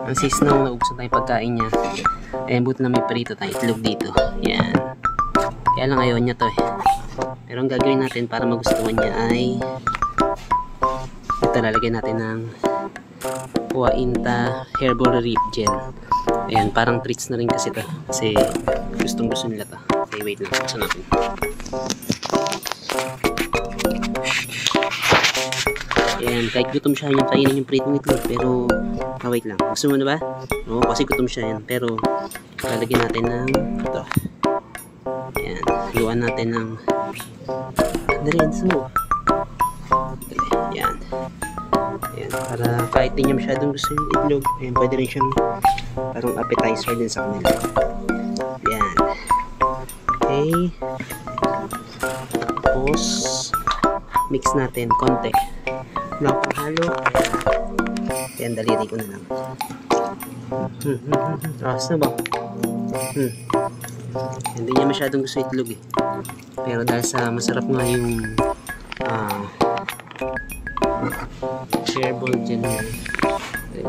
Ang si Snow, naubos na tayong pagkain niya. Ayan, buti na may prito tayong itlog dito. Yan. Kaya lang ayaw niya to eh. Pero ang gagawin natin para magustuhan niya ay ito, lalagyan natin ng Huainta Herbal Rip Gel. Ayan, parang treats na rin kasi to. Kasi gustong gusto nila to. Okay, wait lang. Buksan natin. Ayan, kahit gutom siya, yung kainin yung pritong itlog. Pero, wait lang. Gusto mo na ba? Oo, kasi gutom siya yan. Pero, lalagyan natin ng ito. Ayan, haluan natin ng diretso. Ayan. Ayan, para kahit di niya masyadong gusto yung itlog, ayan, pwede rin siyang parang appetizer din sa kanila. Ayan. Okay. Tapos, mix natin konti. Wala akong halo. Ayan, daliri ko na lang. Akas na ba? Hindi niya masyadong gusto itlog eh. Pero dahil sa masarap nga yung shareable gel na,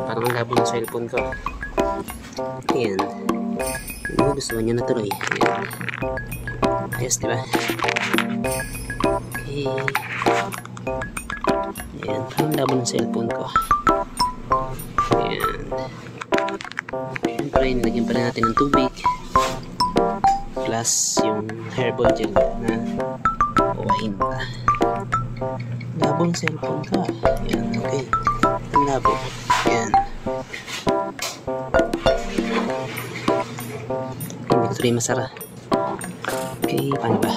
parang labo ng cellphone ko. Ayan. Gusto niya na tuloy. Ayan. Ayos, diba? Okay. Ayan. Parang labo ng cellphone ko. Ayan. Siyempre, nilagyan pa rin natin ng tubig. Plus yung herbal gel na Huainta. Labo ng cellphone ka. Ayan, okay. Ang labo. Ayan. Hindi ko rin masara. Okay, paano ba?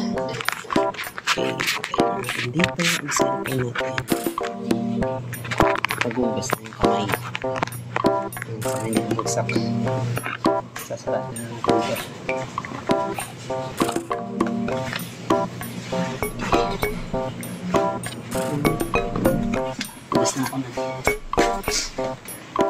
Okay, natin dito ang cellphone natin. Pag-ugas na yung kamay. Sana hindi bumagsak. Sasara na ng tubig. Ugas na ako na.